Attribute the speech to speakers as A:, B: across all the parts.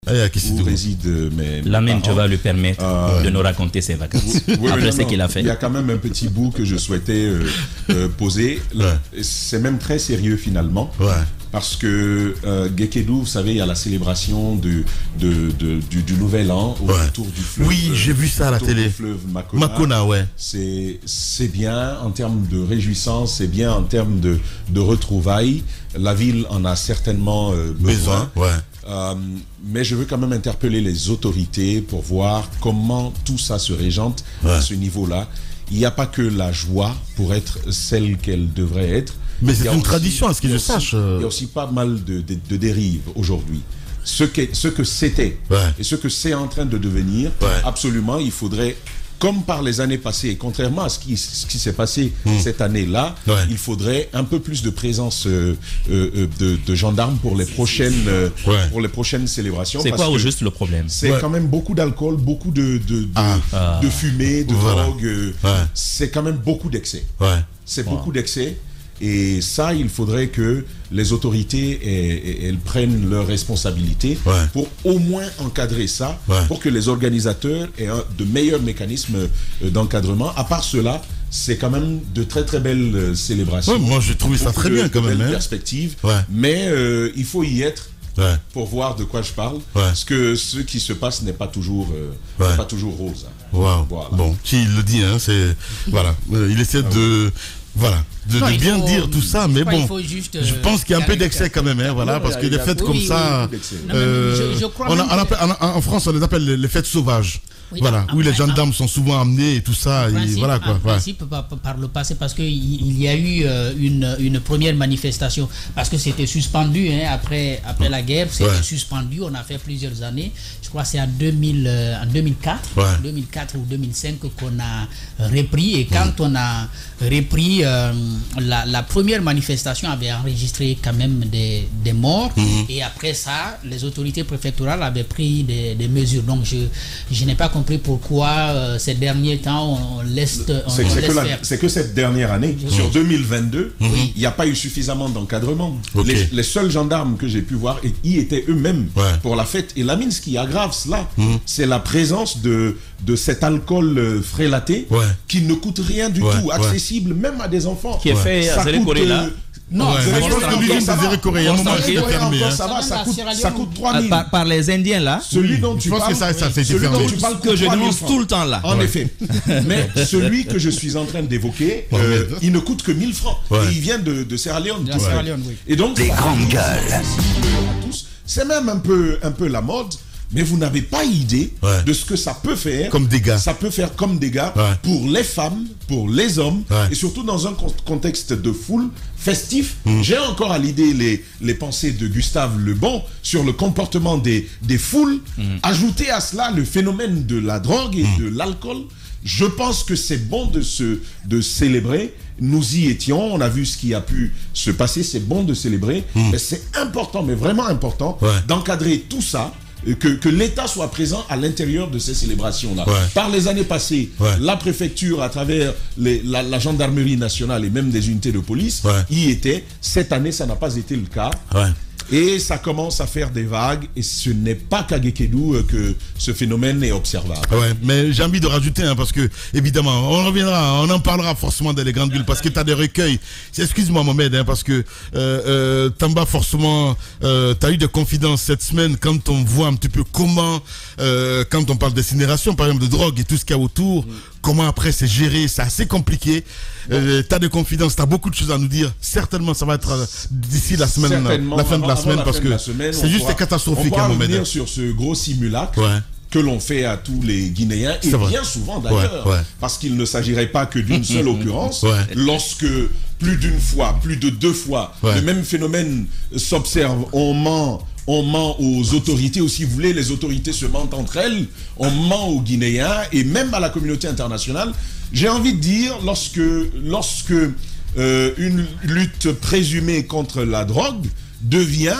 A: où résident mes
B: Lamine,
A: parents.
B: tu vas lui permettre de nous raconter ses vacances. Après ce qu'il a fait.
A: Il y a quand même un petit bout que je souhaitais poser. C'est même très sérieux finalement. Parce que Gekedou, vous savez, il y a la célébration du Nouvel An autour du fleuve.
C: Oui, j'ai vu ça à la télé.
A: Du fleuve Makona, C'est bien en termes de réjouissance, c'est bien en termes de retrouvailles. La ville en a certainement besoin. Mais je veux quand même interpeller les autorités pour voir comment tout ça se régente à ce niveau-là. Il n'y a pas que la joie pour être celle qu'elle devrait être.
C: Mais c'est une tradition, à ce que je sache.
A: Il y a aussi pas mal de dérives aujourd'hui. Ce que c'était et ce que c'est en train de devenir, absolument, il faudrait, comme par les années passées, et contrairement à ce qui s'est passé cette année-là, il faudrait un peu plus de présence de gendarmes pour les prochaines célébrations.
B: C'est quoi au juste le problème?
A: C'est quand même beaucoup d'alcool, beaucoup de fumée, de drogue. C'est quand même beaucoup d'excès. C'est beaucoup d'excès. Et ça, il faudrait que les autorités elles prennent leurs responsabilités pour au moins encadrer ça, pour que les organisateurs aient de meilleurs mécanismes d'encadrement. À part cela, c'est quand même de très très belles célébrations.
C: Moi, j'ai trouvé ça très bien quand même.
A: Perspectives, mais il faut y être pour voir de quoi je parle. Parce que ce qui se passe n'est pas toujours rose.
C: Voilà. Bon, il le dit, hein, c'est voilà. Il essaie de bien dire tout ça, mais bon, je pense qu'il y a un peu d'excès quand même, parce que des fêtes comme ça, en France, on les appelle les fêtes sauvages. Où les gendarmes sont souvent amenés et tout ça.
D: En principe, par le passé, parce qu'il y a eu une première manifestation, parce que c'était suspendu après la guerre, c'était suspendu, on a fait plusieurs années. Je crois que c'est en 2004 ou 2005 qu'on a repris. Et quand on a repris, la première manifestation avait enregistré quand même des morts. Et après ça, les autorités préfectorales avaient pris des mesures. Donc je n'ai pas compris pourquoi ces derniers temps on laisse faire.
A: C'est que cette dernière année, sur 2022, il n'y a pas eu suffisamment d'encadrement. Les seuls gendarmes que j'ai pu voir y étaient eux-mêmes pour la fête. Et Lamine, ce qui aggrave cela, c'est la présence de cet alcool frélaté qui ne coûte rien du tout, accessible même à des enfants.
B: Qui est fait à Zéry là.
D: Non,
A: ça coûte 3 000.
B: Par les Indiens là.
A: Celui dont tu parles,
B: que je dénonce tout le temps là.
A: En effet. Mais celui que je suis en train d'évoquer, il ne coûte que 1 000 francs. Et il vient de Sierra Leone. Et donc,
E: des grandes gueules.
A: C'est même un peu la mode. Mais vous n'avez pas idée de ce que ça peut faire
C: comme dégâts.
A: Ça peut faire comme dégâts pour les femmes, pour les hommes, et surtout dans un contexte de foule festif. J'ai encore à l'idée les pensées de Gustave Le Bon sur le comportement des foules. Ajouter à cela le phénomène de la drogue et de l'alcool. Je pense que c'est bon de célébrer. Nous y étions, on a vu ce qui a pu se passer. C'est bon de célébrer, mais c'est important, mais vraiment important, d'encadrer tout ça. Que l'État soit présent à l'intérieur de ces célébrations-là. Par les années passées, la préfecture, à travers la gendarmerie nationale et même des unités de police, y était. Cette année, ça n'a pas été le cas. Et ça commence à faire des vagues, et ce n'est pas qu'à Gekedou que ce phénomène est observable.
C: Mais j'ai envie de rajouter, parce que, évidemment, on en parlera forcément dans les grandes villes, parce que tu as des recueils. Excuse-moi, Mohamed, parce que Tamba, forcément, tu as eu des confidences cette semaine quand on voit un petit peu comment, quand on parle d'incinération, par exemple, de drogue et tout ce qu'il y a autour, comment après c'est géré, c'est assez compliqué. Tu as des confidences, tu as beaucoup de choses à nous dire. Certainement, ça va être d'ici la semaine, la fin de la semaine, parce que c'est juste catastrophique.
A: On va revenir sur ce gros simulacre que l'on fait à tous les Guinéens, et bien souvent d'ailleurs, parce qu'il ne s'agirait pas que d'une seule occurrence. Lorsque plus d'une fois, plus de 2 fois, le même phénomène s'observe, on ment aux autorités, ou si vous voulez, les autorités se mentent entre elles, on ment aux Guinéens et même à la communauté internationale. J'ai envie de dire, lorsque une lutte présumée contre la drogue devient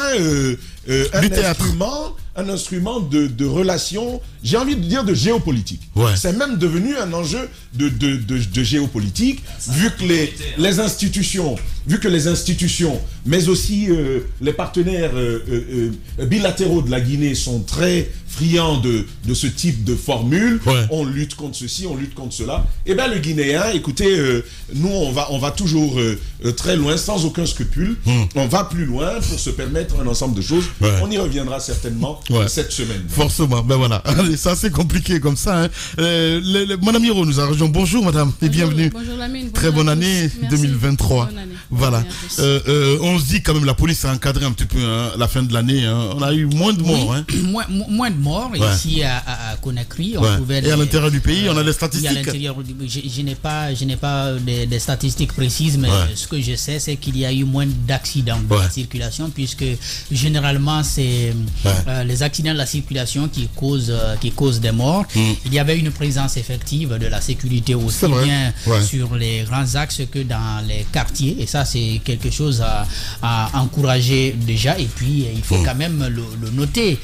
A: un un instrument de relation, j'ai envie de dire de géopolitique.
C: Ouais.
A: C'est même devenu un enjeu de géopolitique, vu que les institutions, mais aussi les partenaires bilatéraux de la Guinée sont très friands de ce type de formule.
C: Ouais.
A: On lutte contre ceci, on lutte contre cela. Eh bien, le Guinéen, écoutez, nous, on va toujours très loin, sans aucun scrupule. On va plus loin pour se permettre un ensemble de choses.
C: Ouais.
A: On y reviendra certainement cette semaine.
C: Forcément, ben voilà. C'est assez compliqué comme ça. Hein. Madame Hiro nous a rejoint. Bonjour madame et bienvenue.
E: Bonjour Lamine.
C: Très bonne année 2023.
E: Bonne année.
C: Voilà. On se dit quand même la police a encadré un petit peu la fin de l'année. Hein. On a eu moins de morts. Hein.
D: Moins de morts ici à Conakry.
C: Et à l'intérieur du pays, on a les statistiques.
D: À l'intérieur, je n'ai pas des statistiques précises, mais ce que je sais, c'est qu'il y a eu moins d'accidents de la circulation, puisque généralement c'est les accidents de la circulation qui causent des morts. Il y avait une présence effective de la sécurité aussi bien sur les grands axes que dans les quartiers, et ça c'est quelque chose à encourager déjà. Et puis il faut quand même le noter,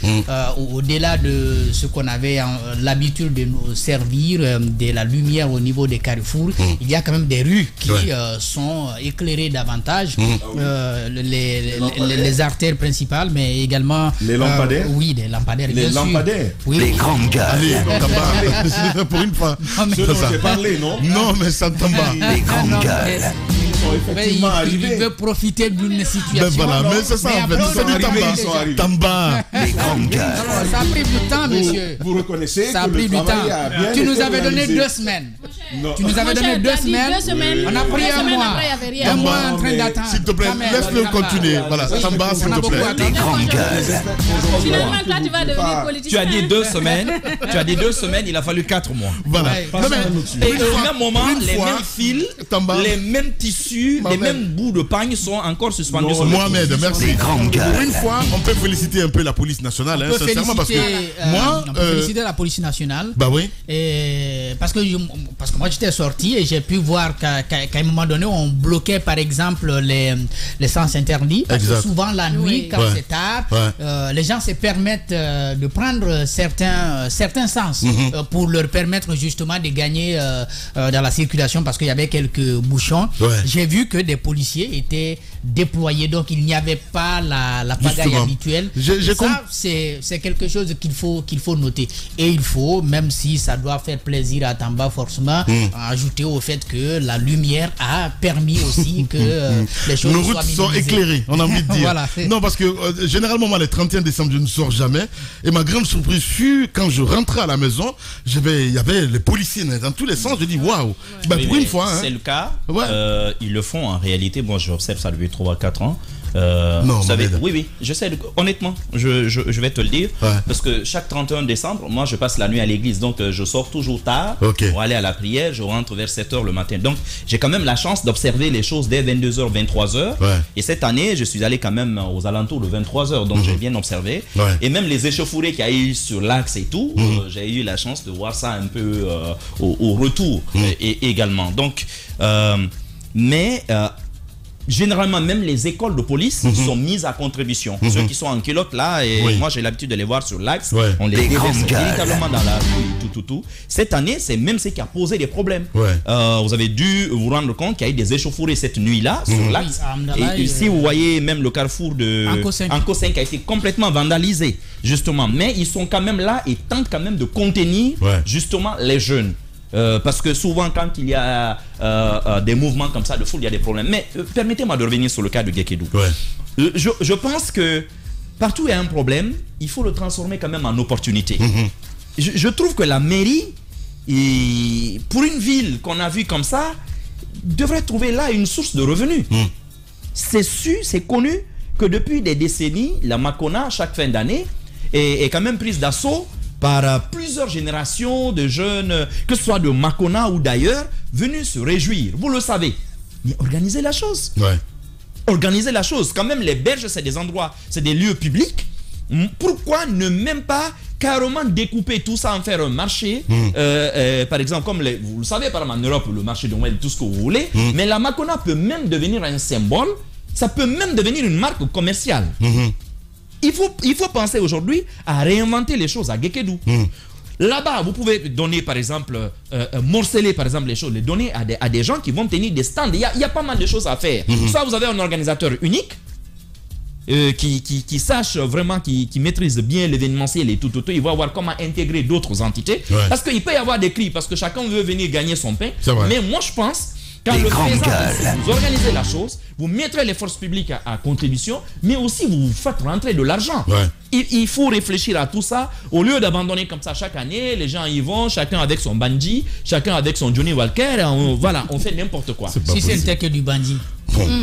D: au-delà de ce qu'on avait l'habitude de nous servir de la lumière au niveau des carrefours, il y a quand même des rues qui sont éclairées davantage, les artères principales, mais également
A: les lampadaires.
D: Oui, des lampadaires.
A: Les lampadaires.
D: Oui,
B: les grandes gueules.
C: Allez, pour une fois.
A: Ce dont j'ai parlé, non?
C: Non, mais ça ne tombe pas.
B: Les grandes gueules.
D: Il veut profiter d'une situation.
C: Ben voilà, mais c'est ça en fait. C'est du Tamba.
B: Les grandes gueules.
D: Alors, ça a pris du temps, monsieur.
A: Vous reconnaissez
D: ça a
A: que
D: pris
A: le
D: du temps.
A: travail a bien
D: Tu nous
A: été
D: avais donné
A: réalisé.
D: 2 semaines.
A: Non.
D: Tu nous avais donné 2 semaines. On a pris un mois. Un mois en train d'attendre.
C: S'il te plaît, laisse-le continuer. Voilà, Tamba, s'il te plaît.
B: Les grandes gueules.
E: Finalement, toi, tu vas devenir politicien.
B: Tu as dit 2 semaines. Tu as dit 2 semaines, il a fallu 4 mois.
C: Voilà.
D: Ouais.
B: Et au même moment, les mêmes fils,
C: Tamba.
B: les mêmes tissus, les mêmes bouts de pagne sont encore suspendus sur le
C: Mohamed, merci.
B: Les grandes gueules.
C: Pour une fois, on peut féliciter un peu la police nationale,
D: On peut
C: sincèrement, parce que moi,
D: on peut féliciter la police nationale.
C: bah oui.
D: Et parce que moi j'étais sorti et j'ai pu voir qu'à un moment donné on bloquait par exemple les sens interdits, parce que souvent la nuit quand c'est tard, les gens se permettent de prendre certains sens pour leur permettre justement de gagner dans la circulation, parce qu'il y avait quelques bouchons. J'ai vu que des policiers étaient déployés, donc il n'y avait pas la pagaille habituelle. Ça c'est quelque chose qu'il faut noter, et il faut, même si ça doit faire plaisir à Tamba forcément, ajouter au fait que la lumière a permis aussi que les choses
C: nos routes sont éclairées, on a envie de dire.
D: Voilà,
C: non, parce que généralement moi les 31 décembre je ne sors jamais, et ma grande surprise fut quand je rentrais à la maison, il y avait les policiers dans tous les sens. Je dis waouh, pour une fois
B: c'est le cas. Ils le font en réalité. Bon, j'observe ça depuis 3 à 4 ans.
C: Non,
B: vous savez, oui, je sais, honnêtement, je vais te le dire, parce que chaque 31 décembre, moi je passe la nuit à l'église, donc je sors toujours tard pour aller à la prière, je rentre vers 7h le matin, donc j'ai quand même la chance d'observer les choses dès 22h, 23h, et cette année je suis allé quand même aux alentours de 23h, donc j'ai bien observé, et même les échauffourées qu'il y a eu sur l'axe et tout, j'ai eu la chance de voir ça un peu au retour également, donc généralement, même les écoles de police sont mises à contribution. Ceux qui sont en culotte là, et moi j'ai l'habitude de les voir sur l'axe, on les déverse véritablement dans la rue, tout. Cette année, c'est même ce qui a posé des problèmes. Vous avez dû vous rendre compte qu'il y a eu des échauffourées cette nuit-là sur l'axe. Et si vous voyez même le carrefour de Anko 5 a été complètement vandalisé, justement. Mais ils sont quand même là et tentent quand même de contenir justement les jeunes. Parce que souvent quand il y a des mouvements comme ça de foule, il y a des problèmes. Mais permettez-moi de revenir sur le cas de Guékédou. Je pense que partout où il y a un problème, il faut le transformer quand même en opportunité. Je trouve que la mairie, pour une ville qu'on a vue comme ça, devrait trouver là une source de revenus. C'est su, c'est connu que depuis des décennies, la Makonna, chaque fin d'année, est quand même prise d'assaut par plusieurs générations de jeunes, que ce soit de Makonna ou d'ailleurs, venus se réjouir. Vous le savez. Mais organisez la chose. Organisez la chose. Quand même, les berges, c'est des endroits, c'est des lieux publics. Pourquoi ne même pas carrément découper tout ça, en faire un marché, par exemple, comme vous le savez, par exemple en Europe, le marché de Noël, tout ce que vous voulez, mais la Makonna peut même devenir un symbole, ça peut même devenir une marque commerciale. Il faut penser aujourd'hui à réinventer les choses à Guékédou. Là-bas, vous pouvez donner, par exemple, morceler, par exemple, les choses, les donner à des gens qui vont tenir des stands. Il y a pas mal de choses à faire. Soit vous avez un organisateur unique, qui sache vraiment, qui maîtrise bien l'événementiel et tout, il va voir comment intégrer d'autres entités. Parce qu'il peut y avoir des cris, parce que chacun veut venir gagner son pain. Mais moi, je pense, quand le président, vous organisez la chose, vous mettrez les forces publiques à contribution, mais aussi vous faites rentrer de l'argent. Il faut réfléchir à tout ça, au lieu d'abandonner comme ça chaque année, les gens y vont, chacun avec son bandit, chacun avec son Johnny Walker, voilà, on fait n'importe quoi.
D: Si c'était que du bandit.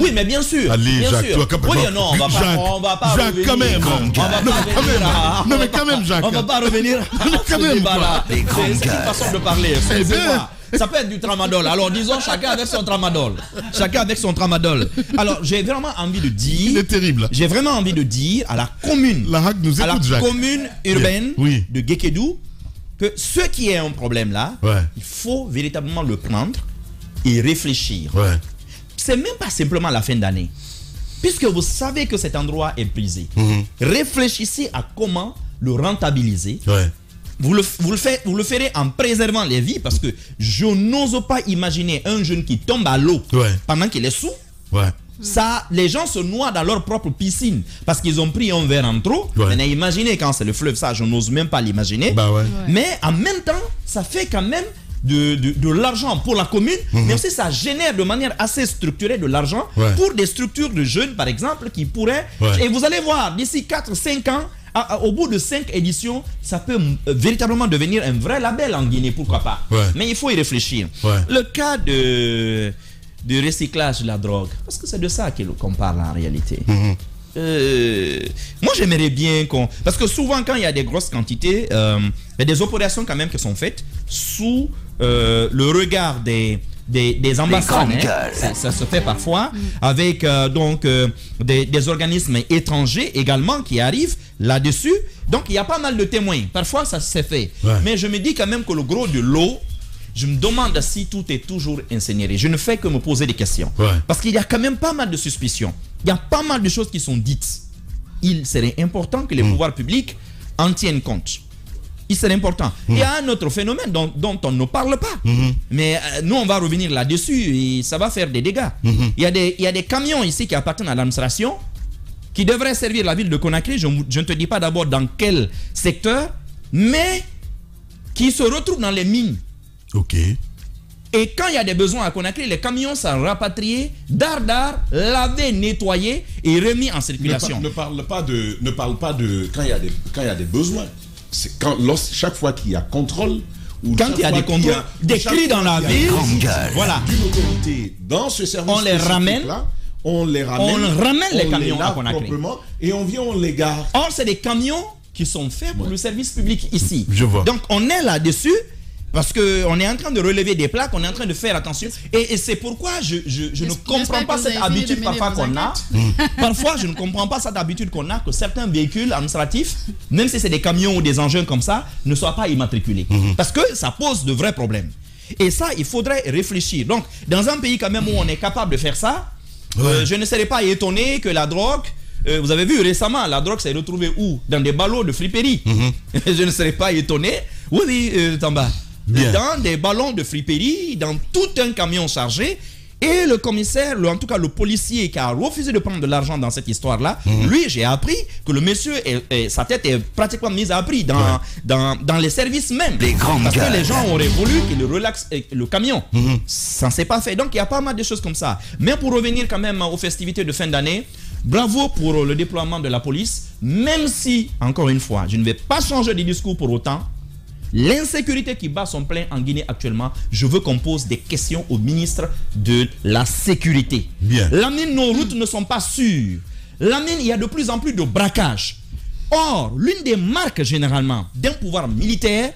B: Oui, mais bien sûr.
C: Allez,
B: bien
C: Jacques,
B: sûr.
C: Toi,
B: Oui, non, on va pas
C: Jacques, quand même.
B: Non, mais quand même, Jacques. On va pas revenir à ce débat-là. C'est une façon de parler. Ça peut être du tramadol. Alors disons chacun avec son tramadol. Chacun avec son tramadol. Alors j'ai vraiment envie de dire.
C: Il est terrible.
B: J'ai vraiment envie de dire à la commune, commune urbaine de Guékédou que ce qui est un problème là, il faut véritablement le prendre et réfléchir. C'est même pas simplement la fin d'année. Puisque vous savez que cet endroit est brisé, réfléchissez à comment le rentabiliser. Vous le ferez en préservant les vies, parce que je n'ose pas imaginer un jeune qui tombe à l'eau pendant qu'il est sous. Ça, les gens se noient dans leur propre piscine parce qu'ils ont pris un verre en trop. Maintenant, imaginez quand c'est le fleuve, ça, je n'ose même pas l'imaginer. Mais en même temps, ça fait quand même de l'argent pour la commune, mais aussi ça génère de manière assez structurée de l'argent pour des structures de jeunes, par exemple, qui pourraient... Et vous allez voir, d'ici 4-5 ans, au bout de 5 éditions, ça peut véritablement devenir un vrai label en Guinée, pourquoi pas. Mais il faut y réfléchir. Le cas de recyclage de la drogue, parce que c'est de ça qu'on parle en réalité. Moi j'aimerais bien qu'on... Parce que souvent quand il y a des grosses quantités, il y a des opérations quand même qui sont faites sous le regard des ambassades, ça se fait parfois avec des organismes étrangers également qui arrivent là-dessus. Donc il y a pas mal de témoins. Parfois ça s'est fait. Mais je me dis quand même que le gros de l'eau, je me demande si tout est toujours incinéré. Je ne fais que me poser des questions. Parce qu'il y a quand même pas mal de suspicions. Il y a pas mal de choses qui sont dites. Il serait important que les pouvoirs publics en tiennent compte. Il serait important. Il y a un autre phénomène dont on ne parle pas. Mais nous, on va revenir là-dessus et ça va faire des dégâts. Il y a des camions ici qui appartiennent à l'administration qui devraient servir la ville de Conakry. Je ne te dis pas d'abord dans quel secteur, mais qui se retrouvent dans les mines. Et quand il y a des besoins à Conakry, les camions sont rapatriés, d'art, lavés, nettoyés et remis en circulation.
A: Ne parle pas de quand il y a des besoins. C'est chaque fois qu'il y a contrôle, ou
B: quand il y a des contrôles, des cris dans la ville, voilà,
A: d'une autorité dans ce service,
B: on les ramène.
A: On ramène
B: les camions à Conakry
A: et on les gare.
B: Or, c'est des camions qui sont faits pour le service public ici.
C: Je vois.
B: Donc, on est là-dessus. Parce qu'on est en train de relever des plaques, on est en train de faire attention. Et c'est pourquoi je ne comprends pas cette habitude parfois qu'on a. Parfois, je ne comprends pas cette habitude qu'on a que certains véhicules administratifs, même si c'est des camions ou des engins comme ça, ne soient pas immatriculés. Parce que ça pose de vrais problèmes. Et ça, il faudrait réfléchir. Donc, dans un pays quand même où on est capable de faire ça, je ne serais pas étonné que la drogue... vous avez vu récemment, la drogue s'est retrouvée où? Dans des ballots de friperie. Je ne serais pas étonné. Oui, Tamba. Dans des ballons de friperie, dans tout un camion chargé. Et le commissaire, en tout cas le policier qui a refusé de prendre de l'argent dans cette histoire-là, lui, j'ai appris que le monsieur, sa tête est pratiquement mise à prix dans les services même. Parce que les gens auraient voulu qu'il relaxe le camion. Ça ne s'est pas fait. Donc il y a pas mal de choses comme ça. Mais pour revenir quand même aux festivités de fin d'année, bravo pour le déploiement de la police, même si, encore une fois, je ne vais pas changer de discours pour autant. L'insécurité qui bat son plein en Guinée actuellement, je veux qu'on pose des questions au ministre de la Sécurité. La mine, nos routes ne sont pas sûres. La mine, il y a de plus en plus de braquages. Or, l'une des marques généralement d'un pouvoir militaire,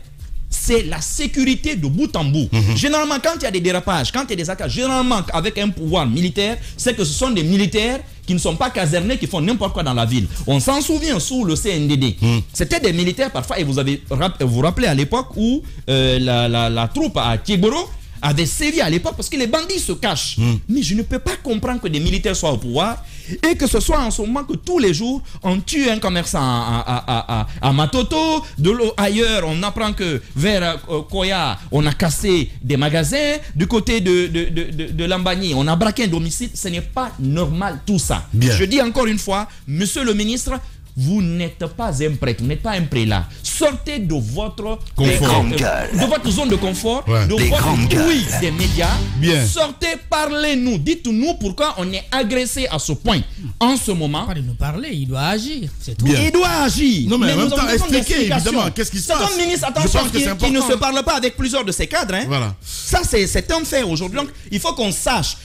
B: c'est la sécurité de bout en bout. Généralement, quand il y a des dérapages, quand il y a des attaques, généralement avec un pouvoir militaire, c'est que ce sont des militaires qui ne sont pas casernés, qui font n'importe quoi dans la ville. On s'en souvient sous le CNDD. C'était des militaires parfois, et vous rappelez à l'époque où la troupe à Kigboro avait sévi à l'époque parce que les bandits se cachent. Mais je ne peux pas comprendre que des militaires soient au pouvoir et que ce soit en ce moment que tous les jours on tue un commerçant à Matoto, de l'eau ailleurs on apprend que vers Koya on a cassé des magasins, du côté de Lambani on a braqué un domicile. Ce n'est pas normal tout ça. Bien. Je dis encore une fois, monsieur le ministre, vous n'êtes pas un prêtre, vous n'êtes pas un prélat. Sortez de votre de votre zone de confort, de votre oui des médias. Bien. Sortez, parlez-nous, dites-nous pourquoi on est agressé à ce point. En ce moment,
D: pas de nous parler, il doit agir, c'est tout.
B: Il doit agir.
C: Non mais en même temps, expliquez évidemment qu'est-ce qui se passe.
B: C'est un ministre, attention, qui ne se parle pas avec plusieurs de ses cadres. Hein. Voilà. Ça c'est un fait aujourd'hui. Donc il faut qu'on sache.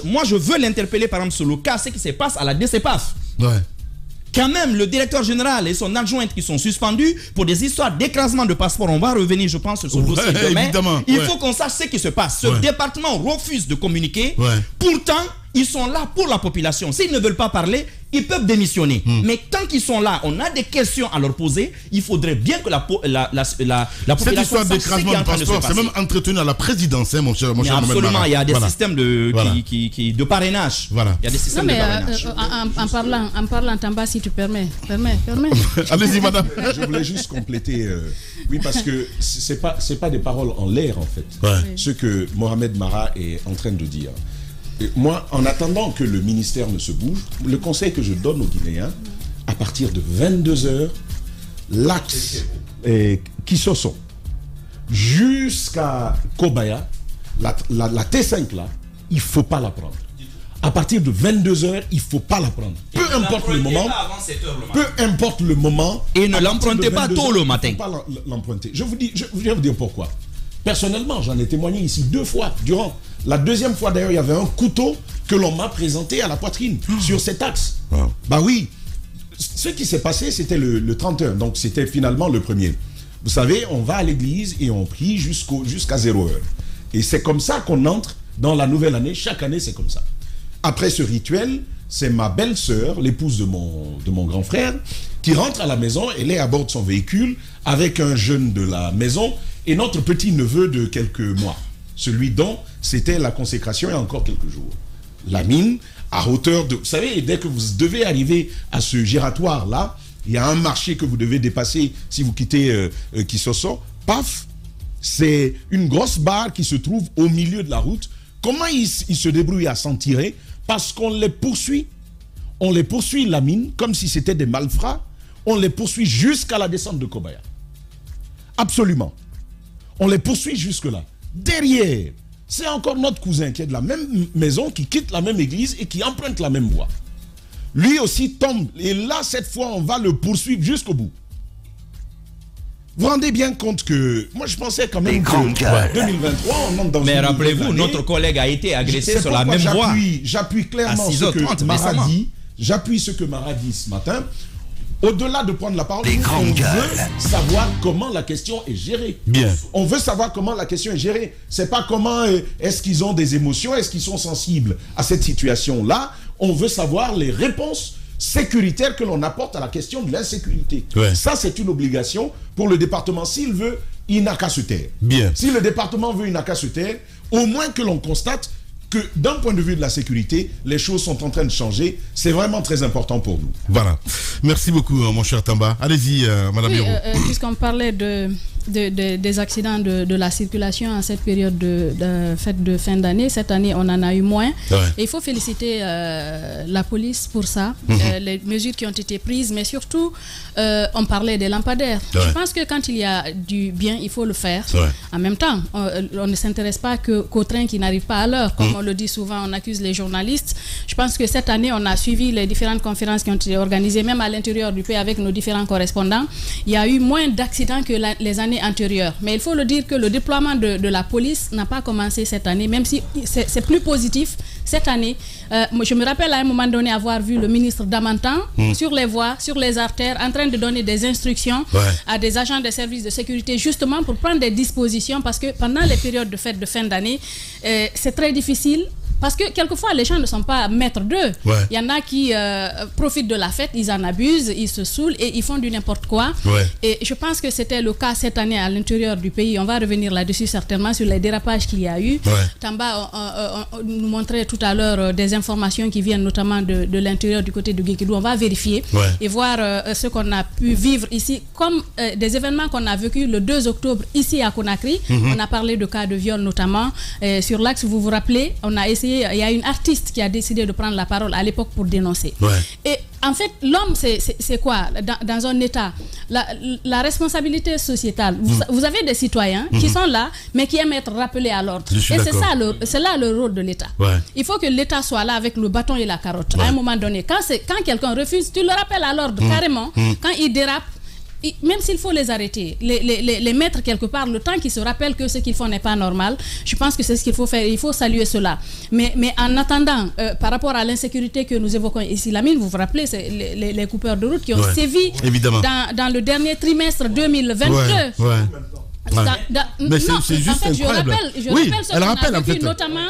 B: Moi je veux l'interpeller par exemple sur le cas, ce qui se passe à la DCPAF. Ouais. Quand même, le directeur général et son adjointe qui sont suspendus pour des histoires d'écrasement de passeports. On va revenir, je pense, sur ce dossier demain. Il faut qu'on sache ce qui se passe. Ce département refuse de communiquer. Pourtant, ils sont là pour la population. S'ils ne veulent pas parler, ils peuvent démissionner. Mais tant qu'ils sont là, on a des questions à leur poser. Il faudrait bien que la population...
C: Cette histoire d'écrasement de passeport, c'est même entretenu à la présidence, hein, mon cher
B: absolument, il y a des systèmes de parrainage.
E: Voilà. Il y a des systèmes de parrainage. En parlant, Tamba, si tu permets.
C: Allez-y, madame.
A: Je voulais juste compléter. Oui, parce que c'est pas des paroles en l'air, en fait. Ce que Mohamed Mara est en train de dire. Moi, en attendant que le ministère ne se bouge, le conseil que je donne aux Guinéens, à partir de 22h, l'axe Kisoso jusqu'à Kobaya, la T5 là, il ne faut pas la prendre. À partir de 22h, il ne faut pas la prendre. Peu importe le moment. Peu importe le moment.
B: Et ne l'empruntez pas tôt le matin.
A: Il ne faut pas l'emprunter. Je vais vous dire pourquoi. Personnellement, j'en ai témoigné ici 2 fois durant. La deuxième fois d'ailleurs, il y avait un couteau que l'on m'a présenté à la poitrine sur cet axe. Bah oui. Ce qui s'est passé, c'était le 31. Donc c'était finalement le premier. Vous savez, on va à l'église et on prie jusqu'à 0h. Et c'est comme ça qu'on entre dans la nouvelle année. Chaque année, c'est comme ça. Après ce rituel, c'est ma belle-sœur, l'épouse de mon grand frère, qui rentre à la maison. Elle est à bord de son véhicule avec un jeune de la maison et notre petit-neveu de quelques mois. Celui dont c'était la consécration il y a encore quelques jours. La mine, à hauteur de... Vous savez, dès que vous devez arriver à ce giratoire-là, il y a un marché que vous devez dépasser si vous quittez Kisoso. Paf, c'est une grosse barre qui se trouve au milieu de la route. Comment ils se débrouillent à s'en tirer? Parce qu'on les poursuit. On les poursuit, la mine, comme si c'était des malfrats. On les poursuit jusqu'à la descente de Kobaya. Absolument. On les poursuit jusque-là. Derrière, c'est encore notre cousin qui est de la même maison, qui quitte la même église et qui emprunte la même voie. Lui aussi tombe. Et là, cette fois, on va le poursuivre jusqu'au bout. Vous vous rendez bien compte que... Moi, je pensais quand même que 2023, on entre dans
B: mais rappelez-vous, notre collègue a été agressé sur la même voie.
A: J'appuie clairement ce que Mara dit. J'appuie ce que Mara dit ce matin. Au-delà de prendre la parole, on veut savoir comment la question est gérée.
C: Bien.
A: On veut savoir comment la question est gérée. C'est pas comment est-ce qu'ils ont des émotions, est-ce qu'ils sont sensibles à cette situation-là. On veut savoir les réponses sécuritaires que l'on apporte à la question de l'insécurité. Ça, c'est une obligation pour le département. S'il veut, il n'a qu'à se taire.
C: Bien.
A: Si le département veut, il n'a qu'à se taire. Au moins que l'on constate que d'un point de vue de la sécurité, les choses sont en train de changer. C'est vraiment très important pour nous.
C: Voilà. Merci beaucoup, mon cher Tamba. Allez-y, Madame Hiro.
E: Puisqu'on parlait des accidents de la circulation en cette période de fête de fin d'année, cette année, on en a eu moins. Et il faut féliciter la police pour ça, les mesures qui ont été prises, mais surtout, on parlait des lampadaires. Je pense que quand il y a du bien, il faut le faire. En même temps, on ne s'intéresse pas qu'aux trains qui n'arrivent pas à l'heure. Comme on le dit souvent, on accuse les journalistes. Je pense que cette année, on a suivi les différentes conférences qui ont été organisées, même à l'intérieur du pays avec nos différents correspondants. Il y a eu moins d'accidents que les années antérieures. Mais il faut le dire que le déploiement de la police n'a pas commencé cette année, même si c'est plus positif cette année. Je me rappelle à un moment donné avoir vu le ministre Damantan sur les voies, sur les artères, en train de donner des instructions à des agents des services de sécurité, justement pour prendre des dispositions, parce que pendant les périodes de fête de fin d'année, c'est très difficile parce que quelquefois les gens ne sont pas maîtres d'eux. Il y en a qui profitent de la fête, ils en abusent, ils se saoulent et ils font du n'importe quoi. Et je pense que c'était le cas cette année à l'intérieur du pays. On va revenir là-dessus certainement sur les dérapages qu'il y a eu. Tamba nous montrait tout à l'heure des informations qui viennent notamment de l'intérieur du côté de Guékédou. On va vérifier et voir ce qu'on a pu vivre ici, comme des événements qu'on a vécu le 2 octobre ici à Conakry. On a parlé de cas de viol notamment. Sur l'axe, vous vous rappelez, on a essayé, il y a une artiste qui a décidé de prendre la parole à l'époque pour dénoncer. Et en fait, l'homme, c'est quoi dans un État? La responsabilité sociétale. Vous avez des citoyens qui sont là, mais qui aiment être rappelés à l'ordre. Et c'est là le rôle de l'État. Il faut que l'État soit là avec le bâton et la carotte. À un moment donné, quand quelqu'un refuse, tu le rappelles à l'ordre carrément. Quand il dérape, même s'il faut les arrêter, les mettre quelque part, le temps qu'ils se rappellent que ce qu'ils font n'est pas normal, je pense que c'est ce qu'il faut faire. Il faut saluer cela. Mais en attendant, par rapport à l'insécurité que nous évoquons ici, Lamine, vous vous rappelez, c'est les coupeurs de route qui ont sévi dans le dernier trimestre 2022.
C: Mais c'est juste incroyable.
E: Je rappelle ce qu'on a vécu, notamment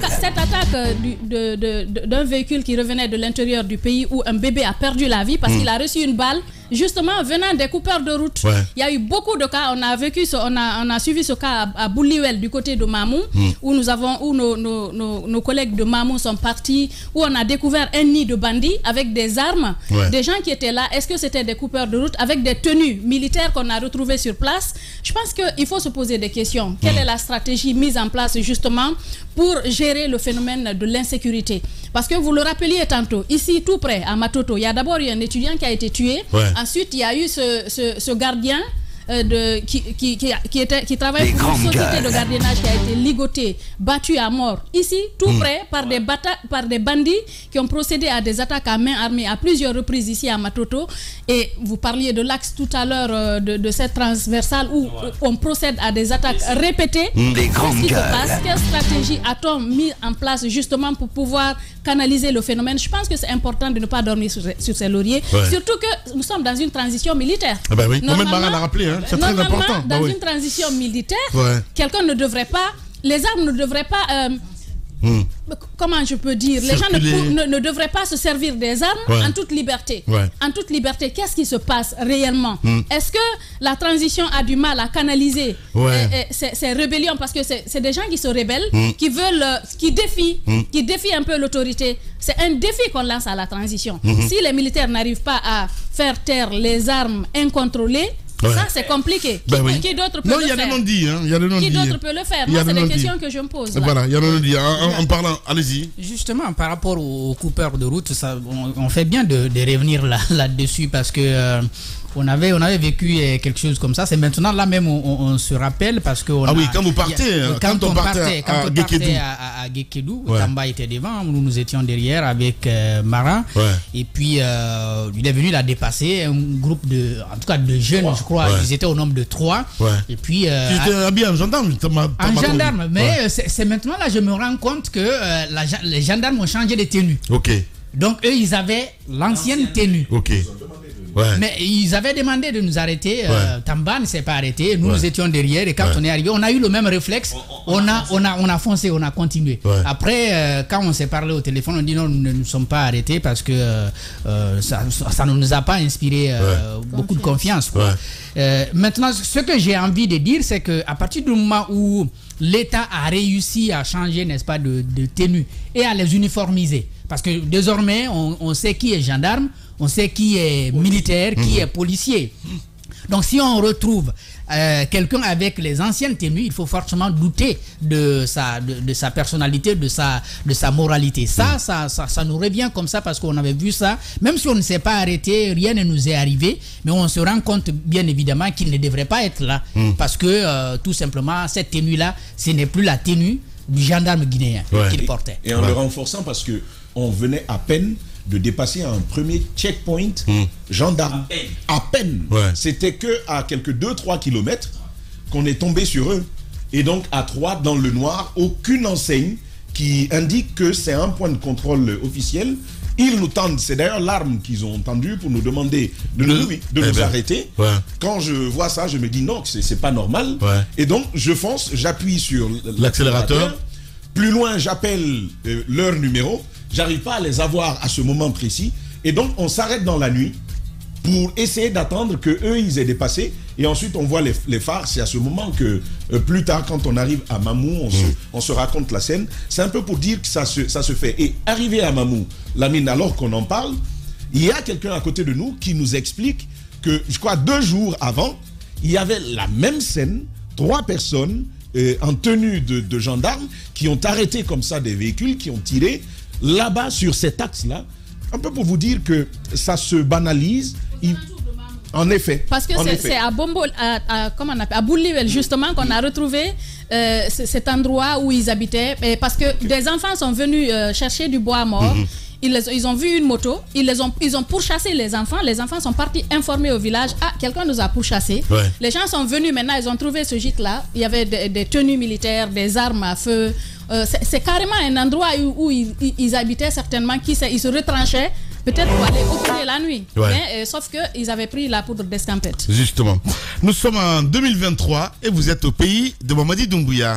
E: cette attaque d'un véhicule qui revenait de l'intérieur du pays où un bébé a perdu la vie parce qu'il a reçu une balle, justement venant des coupeurs de route. Il y a eu beaucoup de cas. On a suivi ce cas à Bouliwel du côté de Mamou, où nos collègues de Mamou sont partis, où on a découvert un nid de bandits avec des armes, des gens qui étaient là. Est-ce que c'était des coupeurs de route avec des tenues militaires qu'on a retrouvées sur place? Je pense qu'il faut se poser des questions. Quelle est la stratégie mise en place justement pour gérer le phénomène de l'insécurité? Parce que vous le rappeliez tantôt, ici tout près à Matoto, il y a d'abord eu un étudiant qui a été tué. Ensuite, il y a eu ce gardien qui travaille pour une société de gardiennage qui a été ligoté, battu à mort. Ici, tout près, par des bandits qui ont procédé à des attaques à main armée à plusieurs reprises ici à Matoto. Et vous parliez de l'axe tout à l'heure de cette transversale où on procède à des attaques répétées. Qu'est-ce qui se passe? Quelle stratégie a-t-on mis en place justement pour pouvoir canaliser le phénomène? Je pense que c'est important de ne pas dormir sur ses lauriers. Surtout que nous sommes dans une transition militaire.
C: Mohamed Baran l'a rappelé, c'est très important.
E: Dans une transition militaire, quelqu'un ne devrait pas, les armes ne devraient pas, comment je peux dire, les gens ne devraient pas se servir des armes en toute liberté. En toute liberté, qu'est-ce qui se passe réellement? Est-ce que la transition a du mal à canaliser ces rébellions? Parce que c'est des gens qui se rebellent, qui défient un peu l'autorité. C'est un défi qu'on lance à la transition. Si les militaires n'arrivent pas à faire taire les armes incontrôlées, ça c'est compliqué. Qui d'autre peut le faire?
C: Non, il y a le non-dit.
E: Qui d'autre peut le faire? Moi, c'est des questions que je me pose.
C: Voilà, il y a le non-dit. En parlant, allez-y.
D: Justement, par rapport aux coupeurs de route, on fait bien de revenir là-dessus parce que on avait vécu quelque chose comme ça. C'est maintenant là même on se rappelle parce que
C: quand vous partez, quand on partait
D: à Guékédou, Tamba était devant, nous étions derrière avec Mara. Et puis il est venu la dépasser un groupe de jeunes, je crois. Ils étaient au nombre de 3. Et puis
C: tu étais habillé en gendarme.
D: En gendarme, mais c'est maintenant là je me rends compte que les gendarmes ont changé de tenue. Donc eux ils avaient l'ancienne tenue. Mais ils avaient demandé de nous arrêter. Tamba ne s'est pas arrêté. Nous étions derrière et quand on est arrivé, on a eu le même réflexe. On a foncé, on a continué. Après, quand on s'est parlé au téléphone, on dit non, nous ne nous sommes pas arrêtés parce que ça ne nous a pas inspiré beaucoup de confiance. Maintenant, ce que j'ai envie de dire, c'est qu'à partir du moment où l'État a réussi à changer, n'est-ce pas, de tenue et à les uniformiser, parce que désormais, on sait qui est gendarme, on sait qui est militaire, qui est policier. Donc si on retrouve quelqu'un avec les anciennes tenues, il faut forcément douter de sa personnalité, de sa moralité. Ça nous revient comme ça parce qu'on avait vu ça. Même si on ne s'est pas arrêté, rien ne nous est arrivé, mais on se rend compte bien évidemment qu'il ne devrait pas être là. Parce que tout simplement, cette tenue-là, ce n'est plus la tenue du gendarme guinéen qu'il portait.
A: Et en le renforçant parce que on venait à peine de dépasser un premier checkpoint gendarme. À peine. C'était que à quelques 2-3 kilomètres qu'on est tombé sur eux. Et donc à 3 dans le noir, aucune enseigne qui indique que c'est un point de contrôle officiel. Ils nous tendent, c'est d'ailleurs l'arme qu'ils ont tendue pour nous demander de nous arrêter. Quand je vois ça, je me dis non, c'est pas normal. Et donc je fonce, j'appuie sur l'accélérateur Plus loin, j'appelle leur numéro. J'arrive pas à les avoir à ce moment précis. Et donc, on s'arrête dans la nuit pour essayer d'attendre qu'eux, ils aient dépassé. Et ensuite, on voit les phares. C'est à ce moment que, plus tard, quand on arrive à Mamou, on se raconte la scène. C'est un peu pour dire que ça se fait. Et arrivé à Mamou, Lamine, alors qu'on en parle, il y a quelqu'un à côté de nous qui nous explique que, je crois, 2 jours avant, il y avait la même scène, 3 personnes en tenue de gendarmes qui ont arrêté comme ça des véhicules, qui ont tiré là-bas sur cet axe-là. Un peu pour vous dire que ça se banalise. En effet.
E: Parce que c'est à Bombo, comment on appelle, à Bouliwel justement qu'on a retrouvé cet endroit où ils habitaient. Parce que des enfants sont venus chercher du bois mort. Ils ont vu une moto, ils ont pourchassé les enfants. Les enfants sont partis informer au village. Ah, quelqu'un nous a pourchassés. Ouais. Les gens sont venus maintenant, ils ont trouvé ce gîte-là. Il y avait des tenues militaires, des armes à feu. C'est carrément un endroit où ils habitaient certainement, ils se retranchaient. Peut-être pour aller occuper la nuit. Ouais. Mais, sauf qu'ils avaient pris la poudre d'escampette.
C: Justement. Nous sommes en 2023 et vous êtes au pays de Mamadi Doumbouya.